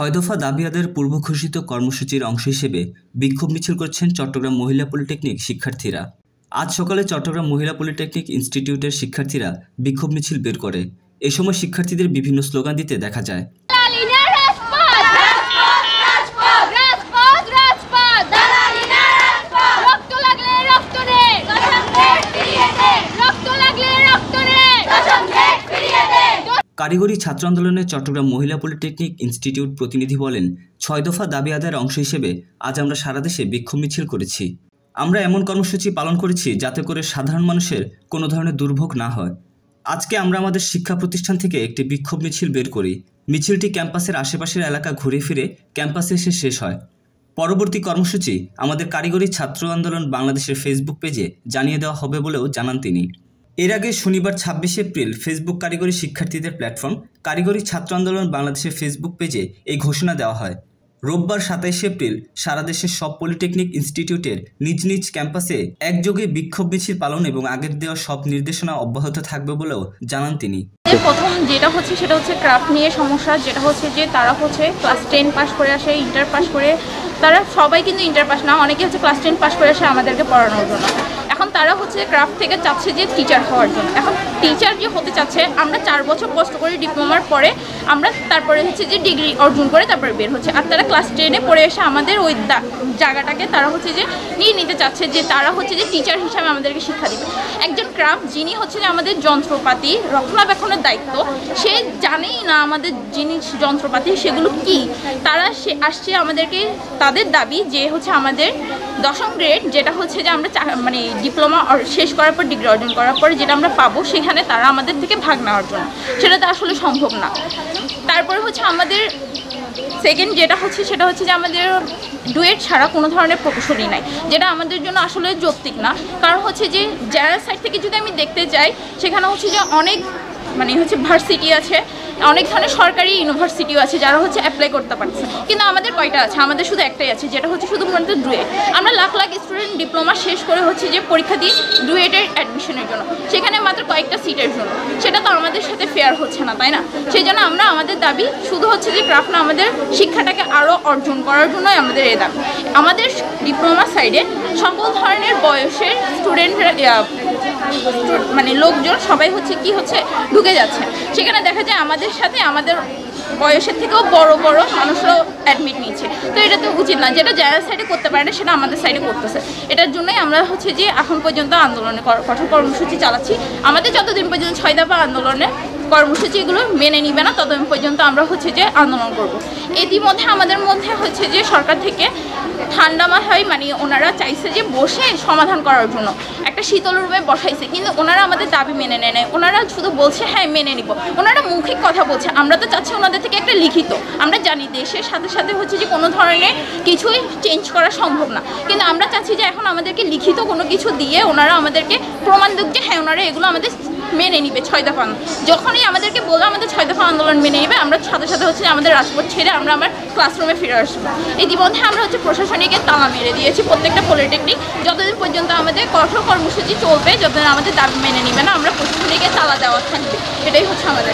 ছয় দফা দাবি আদায়ের পূর্ব ঘোষিত কর্মসূচির অংশ হিসেবে বিক্ষোভ মিছিল করছেন চট্টগ্রাম মহিলা পলিটেকনিক শিক্ষার্থীরা। আজ সকালে চট্টগ্রাম মহিলা পলিটেকনিক ইনস্টিটিউটের শিক্ষার্থীরা বিক্ষোভ মিছিল বের করে। এ সময় শিক্ষার্থীদের বিভিন্ন স্লোগান দিতে দেখা যায়। কারিগরি ছাত্র আন্দোলনে চট্টগ্রাম মহিলা পলিটেকনিক ইনস্টিটিউট প্রতিনিধি বলেন, ৬ দফা দাবি আদায়ের অংশ হিসেবে আজ আমরা সারা দেশে বিক্ষোভ মিছিল করেছি। আমরা এমন কর্মসূচি পালন করেছি যাতে করে সাধারণ মানুষের কোনো ধরনের দুর্ভোগ না হয়। আজকে আমরা আমাদের শিক্ষা প্রতিষ্ঠান থেকে একটি বিক্ষোভ মিছিল বের করি। মিছিলটি ক্যাম্পাসের আশেপাশের এলাকা ঘুরে ফিরে ক্যাম্পাসে এসে শেষ হয়। পরবর্তী কর্মসূচি আমাদের কারিগরি ছাত্র আন্দোলন বাংলাদেশের ফেসবুক পেজে জানিয়ে দেওয়া হবে বলেও জানান তিনি। এর আগে শনিবার ২৬ এপ্রিল ফেসবুক কারিগরি শিক্ষার্থীদের প্ল্যাটফর্ম কারিগরি ছাত্র আন্দোলন বাংলাদেশের ফেসবুক পেজে এই ঘোষণা দেওয়া হয়। রোববার ২৭ এপ্রিল সারা দেশের সব পলিটেকনিক ইনস্টিটিউটের নিজ নিজ ক্যাম্পাসে একযোগে বিক্ষোভ মিছিল পালন এবং আগের দেওয়া সব নির্দেশনা অব্যাহত থাকবে বলেও জানান তিনি। প্রথম যেটা হচ্ছে সেটা হচ্ছে ক্রাফট নিয়ে সমস্যা, যেটা হচ্ছে যে তারা হচ্ছে ক্লাস 10 পাস করে আসে, ইন্টার পাস করে, তারা সবাই কিন্তু ইন্টার পাস না, অনেকে হচ্ছে ক্লাস 10 পাস করে আসে আমাদেরকে পড়ানোর জন্য। এখন তারা হচ্ছে ক্রাফট থেকে চাচ্ছে যে টিচার হওয়ার জন্য। এখন টিচার যে হতে চাচ্ছে, আমরা 4 বছর কষ্ট করে ডিপ্লোমার পরে আমরা তারপরে হচ্ছে যে ডিগ্রি অর্জন করে তারপরে বের হচ্ছে, আর তারা ক্লাস 10-এ পড়ে এসে আমাদের ওই জায়গাটাকে তারা হচ্ছে যে নিয়ে নিতে চাচ্ছে, যে তারা হচ্ছে যে টিচার হিসাবে আমাদেরকে শিক্ষা দিবে। একজন ক্রাফট যিনি হচ্ছে যে আমাদের যন্ত্রপাতি রক্ষণাবেক্ষণের দায়িত্ব, সে জানেই না আমাদের জিনিস যন্ত্রপাতি সেগুলো কি। তারা আসছে আমাদেরকে, তাদের দাবি যে হচ্ছে আমাদের 10ম গ্রেড যেটা হচ্ছে যে আমরা মানে ডিপ্লোমা শেষ করার পর ডিগ্রি অর্জন করার পরে যেটা আমরা পাবো, সেখানে তারা আমাদের থেকে ভাগ নেওয়ার জন্য। সেটা তো আসলে সম্ভব না। তারপরে হচ্ছে আমাদের সেকেন্ড যেটা হচ্ছে সেটা হচ্ছে যে আমাদের ডুয়েট ছাড়া কোনো ধরনের প্রকৌশলী নাই, যেটা আমাদের জন্য আসলে যৌক্তিক না। কারণ হচ্ছে যে জেনারেল সাইড থেকে যদি আমি দেখতে যাই, সেখানে হচ্ছে যে অনেক মানে হচ্ছে ভার্সিটি আছে, অনেক ধরনের সরকারি ইউনিভার্সিটিও আছে যারা হচ্ছে অ্যাপ্লাই করতে পারছে, কিন্তু আমাদের কয়টা আছে? আমাদের শুধু একটাই আছে, যেটা হচ্ছে শুধুমাত্র ডুয়েট। আমরা লাখ লাখ স্টুডেন্ট ডিপ্লোমা শেষ করে হচ্ছে যে পরীক্ষা দিই ডুয়েটের অ্যাডমিশনের জন্য, সেখানে মাত্র কয়েকটা সিটের জন্য। সেটা তো আমাদের সাথে ফেয়ার হচ্ছে না, তাই না? সেই জন্য আমরা আমাদের দাবি শুধু হচ্ছে যে ক্রাফট না, আমাদের শিক্ষাটাকে আরও অর্জন করার জন্যই আমাদের এই দাবি। আমাদের ডিপ্লোমা সাইডে সকল ধরনের বয়সের স্টুডেন্টরা মানে লোকজন সবাই হচ্ছে কি হচ্ছে ঢুকে যাচ্ছে। সেখানে দেখা যায় আমাদের সাথে আমাদের বয়সের থেকেও বড় বড় মানুষরাও অ্যাডমিট নিচ্ছে। তো এটা তো উচিত না। যেটা জেনারেল সাইডে করতে পারে না, সেটা আমাদের সাইডে করতেছে। এটার জন্যই আমরা হচ্ছে যে এখন পর্যন্ত আন্দোলনে কঠোর কর্মসূচি চালাচ্ছি। আমাদের যতদিন পর্যন্ত ৬ দফা আন্দোলনে কর্মসূচিগুলো মেনে নিবে না, ততদিন পর্যন্ত আমরা হচ্ছে যে আন্দোলন করব। ইতিমধ্যে আমাদের মধ্যে হচ্ছে যে সরকার থেকে ঠান্ডা মাথায় মানে ওনারা চাইছে যে বসে সমাধান করার জন্য একটা শীতল রুমে বসাইছে, কিন্তু ওনারা আমাদের দাবি মেনে নেয় নাই। ওনারা শুধু বলছে হ্যাঁ মেনে নিব, ওনারা মৌখিক কথা বলছে। আমরা তো চাচ্ছি ওনাদের থেকে একটা লিখিত। আমরা জানি দেশের সাথে সাথে হচ্ছে যে কোনো ধরনের কিছুই চেঞ্জ করা সম্ভব না, কিন্তু আমরা চাচ্ছি যে এখন আমাদেরকে লিখিত কোনো কিছু দিয়ে ওনারা আমাদেরকে প্রমাণ দেখ যে হ্যাঁ ওনারা এগুলো আমাদের মেনে নিবে। ৬ দফা যখনই আমাদেরকে বললো আমাদের ৬ দফা আন্দোলন মেনে নিবে, আমরা সাথে সাথে হচ্ছে আমাদের রাজপথ ছেড়ে আমরা আমার ক্লাসরুমে ফিরে আসবো। ইতিমধ্যে আমরা হচ্ছে প্রশাসনিকে তালা মেরে দিয়েছি প্রত্যেকটা পলিটেকনিক। যতদিন পর্যন্ত আমাদের কঠোর কর্মসূচি চলবে, যতদিন আমাদের দাবি মেনে নিবে না, আমরা প্রশাসনিকে তালা দেওয়া থাকবে। এটাই হচ্ছে আমাদের।